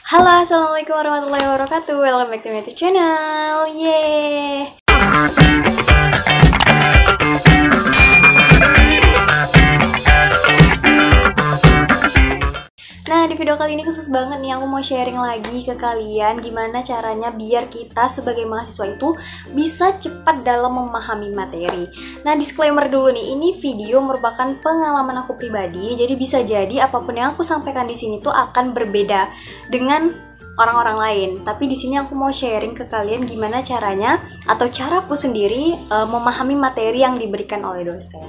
Halo, assalamualaikum warahmatullahi wabarakatuh. Welcome back to my YouTube channel. Yeay. Nah, di video kali ini khusus banget nih, aku mau sharing lagi ke kalian gimana caranya biar kita sebagai mahasiswa itu bisa cepat dalam memahami materi. Nah, disclaimer dulu nih, ini video merupakan pengalaman aku pribadi, jadi bisa jadi apapun yang aku sampaikan di sini tuh akan berbeda dengan orang-orang lain. Tapi di sini aku mau sharing ke kalian gimana caranya atau caraku sendiri memahami materi yang diberikan oleh dosen.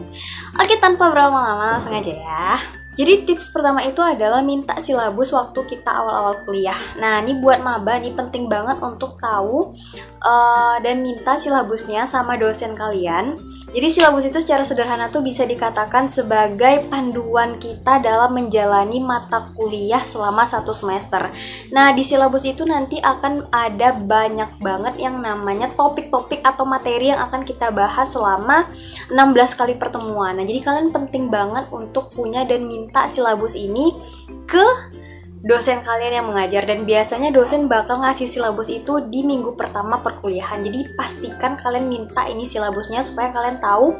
Oke, tanpa berlama-lama langsung aja ya. Jadi tips pertama itu adalah minta silabus waktu kita awal-awal kuliah. Nah, ini buat maba nih penting banget untuk tahu dan minta silabusnya sama dosen kalian. Jadi silabus itu secara sederhana tuh bisa dikatakan sebagai panduan kita dalam menjalani mata kuliah selama 1 semester. Nah, di silabus itu nanti akan ada banyak banget yang namanya topik-topik atau materi yang akan kita bahas selama 16 kali pertemuan. Nah, jadi kalian penting banget untuk punya dan minta silabus ini ke dosen kalian yang mengajar, dan biasanya dosen bakal ngasih silabus itu di minggu pertama perkuliahan. Jadi pastikan kalian minta ini silabusnya supaya kalian tahu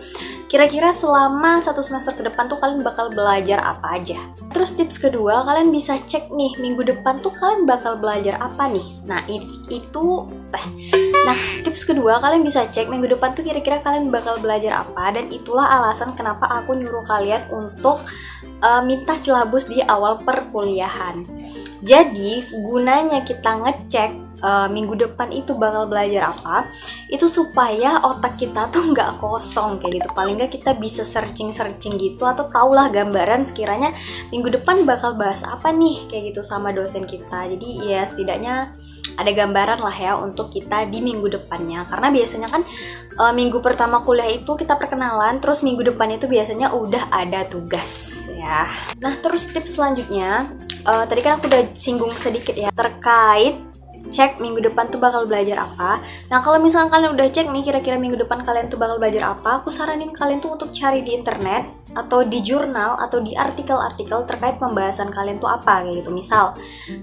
kira-kira selama 1 semester ke depan tuh kalian bakal belajar apa aja. Terus tips kedua, kalian bisa cek nih minggu depan tuh kalian bakal belajar apa nih. Nah, tips kedua, kalian bisa cek minggu depan tuh kira-kira kalian bakal belajar apa, dan itulah alasan kenapa aku nyuruh kalian untuk minta silabus di awal perkuliahan. Jadi gunanya kita ngecek minggu depan itu bakal belajar apa, itu supaya otak kita tuh nggak kosong kayak gitu. Paling nggak kita bisa searching gitu, atau tahulah gambaran sekiranya minggu depan bakal bahas apa nih kayak gitu sama dosen kita. Jadi ya setidaknya ada gambaran lah ya untuk kita di minggu depannya. Karena biasanya kan minggu pertama kuliah itu kita perkenalan, terus minggu depannya itu biasanya udah ada tugas ya. Nah, terus tips selanjutnya, tadi kan aku udah singgung sedikit ya terkait cek minggu depan tuh bakal belajar apa. Nah, kalau misalnya kalian udah cek nih kira-kira minggu depan kalian tuh bakal belajar apa, aku saranin kalian tuh untuk cari di internet atau di jurnal atau di artikel-artikel terkait pembahasan kalian tuh apa kayak gitu. Misal,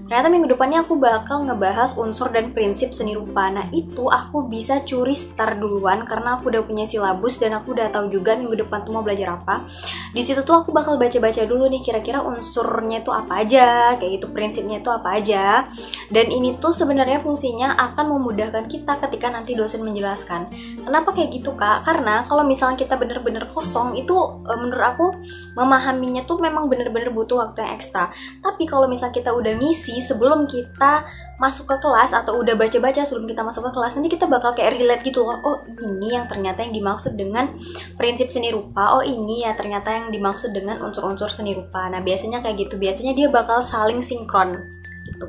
ternyata minggu depannya aku bakal ngebahas unsur dan prinsip seni rupa. Nah, itu aku bisa curi start duluan karena aku udah punya silabus dan aku udah tahu juga minggu depan tuh mau belajar apa. Di situ tuh aku bakal baca-baca dulu nih kira-kira unsurnya tuh apa aja, kayak gitu, prinsipnya tuh apa aja. Dan ini tuh sebenarnya fungsinya akan memudahkan kita ketika nanti dosen menjelaskan. Kenapa kayak gitu, Kak? Karena kalau misalnya kita bener-bener kosong, itu menurut aku memahaminya tuh memang bener-bener butuh waktu yang ekstra. Tapi kalau misalnya kita udah ngisi sebelum kita masuk ke kelas, atau udah baca-baca sebelum kita masuk ke kelas, nanti kita bakal kayak relate gitu loh. Oh, ini yang ternyata yang dimaksud dengan prinsip seni rupa. Oh, ini ya ternyata yang dimaksud dengan unsur-unsur seni rupa. Nah, biasanya kayak gitu. Biasanya dia bakal saling sinkron gitu.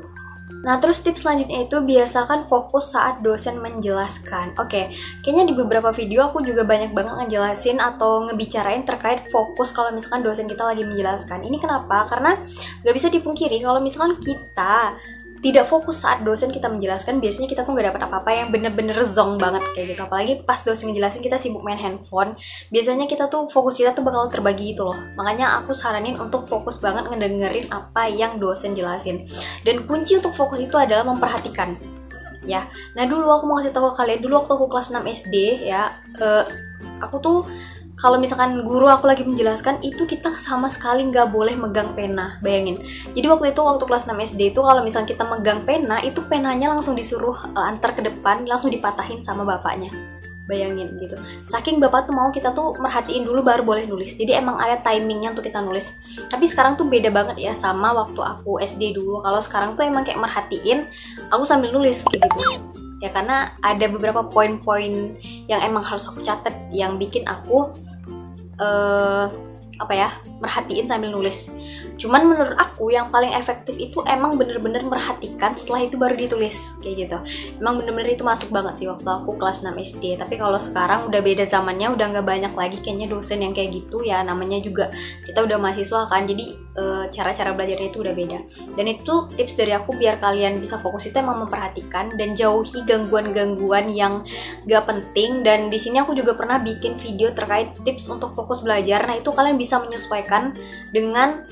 Nah, terus tips selanjutnya itu biasakan fokus saat dosen menjelaskan. Oke, kayaknya di beberapa video aku juga banyak banget ngejelasin atau ngebicarain terkait fokus kalau misalkan dosen kita lagi menjelaskan. Ini kenapa? Karena gak bisa dipungkiri kalau misalkan kita tidak fokus saat dosen kita menjelaskan, biasanya kita tuh gak dapat apa-apa, yang bener-bener zong banget kayak gitu. Apalagi pas dosen ngejelasin kita sibuk main handphone, biasanya kita tuh fokus kita tuh bakal terbagi gitu loh. Makanya aku saranin untuk fokus banget ngedengerin apa yang dosen jelasin. Dan kunci untuk fokus itu adalah memperhatikan ya. Nah, dulu aku mau kasih tahu ke kalian, dulu waktu aku kelas 6 SD ya, aku tuh kalau misalkan guru aku lagi menjelaskan, itu kita sama sekali nggak boleh megang pena. Bayangin. Jadi waktu kelas 6 SD itu kalau misalkan kita megang pena, itu penanya langsung disuruh antar ke depan, langsung dipatahin sama bapaknya. Bayangin gitu. Saking bapak tuh mau kita tuh merhatiin dulu baru boleh nulis. Jadi emang ada timingnya untuk kita nulis. Tapi sekarang tuh beda banget ya sama waktu aku SD dulu. Kalau sekarang tuh emang kayak merhatiin, aku sambil nulis kayak gitu. Ya karena ada beberapa poin-poin yang emang harus aku catat, yang bikin aku merhatiin sambil nulis. Cuman menurut aku yang paling efektif itu emang bener-bener merhatikan, setelah itu baru ditulis kayak gitu. Emang bener-bener itu masuk banget sih waktu aku kelas 6 SD. Tapi kalau sekarang udah beda zamannya, udah nggak banyak lagi kayaknya dosen yang kayak gitu ya. Namanya juga kita udah mahasiswa kan, jadi cara-cara belajarnya itu udah beda. Dan itu tips dari aku biar kalian bisa fokus itu emang memperhatikan dan jauhi gangguan-gangguan yang gak penting. Dan di sini aku juga pernah bikin video terkait tips untuk fokus belajar. Nah, itu kalian bisa menyesuaikan dengan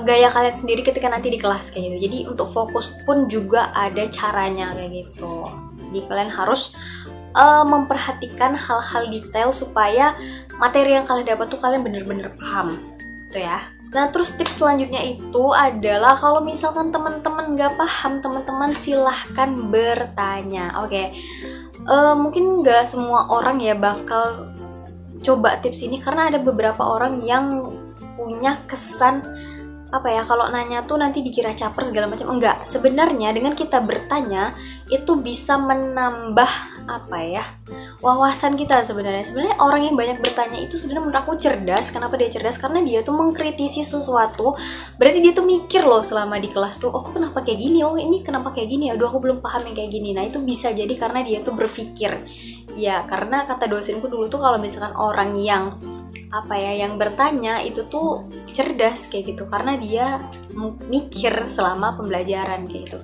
gaya kalian sendiri ketika nanti di kelas kayak gitu. Jadi untuk fokus pun juga ada caranya kayak gitu. Jadi kalian harus memperhatikan hal-hal detail supaya materi yang kalian dapat tuh kalian bener-bener paham gitu ya. Nah terus tips selanjutnya itu adalah kalau misalkan teman-teman nggak paham, teman-teman silahkan bertanya. Oke. Mungkin nggak semua orang ya bakal coba tips ini karena ada beberapa orang yang punya kesan apa ya, kalau nanya tuh nanti dikira caper segala macam. Enggak, sebenarnya dengan kita bertanya itu bisa menambah apa ya, wawasan kita sebenarnya. Sebenarnya orang yang banyak bertanya itu sebenarnya menurut aku cerdas. Kenapa dia cerdas? Karena dia tuh mengkritisi sesuatu. Berarti dia tuh mikir loh selama di kelas tuh, oh kenapa kayak gini, oh ini kenapa kayak gini, aduh aku belum paham yang kayak gini. Nah itu bisa jadi karena dia tuh berpikir. Ya karena kata dosenku dulu tuh kalau misalkan orang yang apa ya, yang bertanya itu tuh cerdas kayak gitu karena dia mikir selama pembelajaran kayak gitu.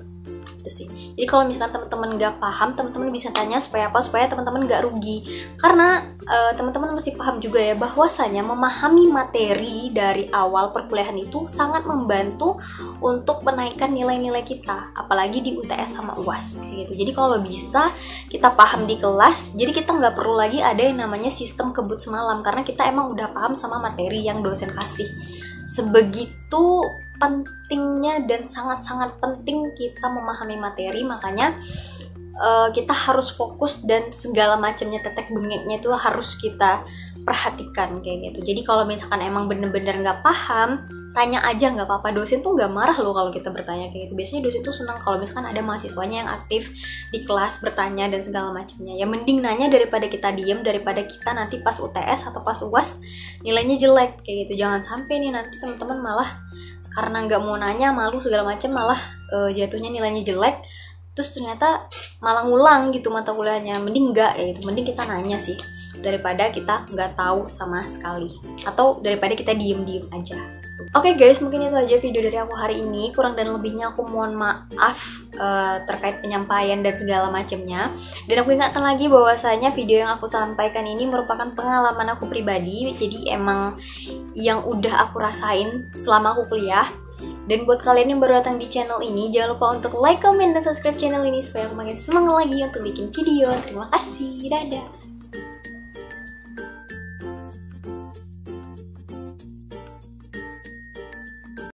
Itu sih. Jadi kalau misalkan teman-teman nggak paham, teman-teman bisa tanya supaya apa? Supaya teman-teman nggak rugi. Karena teman-teman mesti paham juga ya bahwasanya memahami materi dari awal perkuliahan itu sangat membantu untuk menaikkan nilai-nilai kita, apalagi di UTS sama UAS kayak gitu. Jadi kalau bisa kita paham di kelas, jadi kita nggak perlu lagi ada yang namanya sistem kebut semalam karena kita emang udah paham sama materi yang dosen kasih. Sebegitu pentingnya dan sangat-sangat penting kita memahami materi, makanya kita harus fokus dan segala macamnya tetek bengeknya itu harus kita perhatikan kayak gitu. Jadi kalau misalkan emang bener-bener nggak paham, tanya aja nggak apa-apa. Dosen tuh nggak marah loh kalau kita bertanya kayak gitu. Biasanya dosen tuh senang kalau misalkan ada mahasiswanya yang aktif di kelas bertanya dan segala macamnya. Ya mending nanya daripada kita diem, daripada kita nanti pas UTS atau pas UAS nilainya jelek kayak gitu. Jangan sampai nih nanti teman-teman malah karena nggak mau nanya, malu segala macam, malah jatuhnya nilainya jelek, terus ternyata malah ngulang gitu mata kuliahnya. Mending nggak ya gitu, mending kita nanya sih daripada kita nggak tahu sama sekali, atau daripada kita diem-diem aja. Oke guys, mungkin itu aja video dari aku hari ini. Kurang dan lebihnya aku mohon maaf terkait penyampaian dan segala macamnya. Dan aku ingatkan lagi bahwasanya video yang aku sampaikan ini merupakan pengalaman aku pribadi. Jadi emang yang udah aku rasain selama aku kuliah. Dan buat kalian yang baru datang di channel ini, jangan lupa untuk like, comment, dan subscribe channel ini supaya aku makin semangat lagi untuk bikin video. Terima kasih, dadah.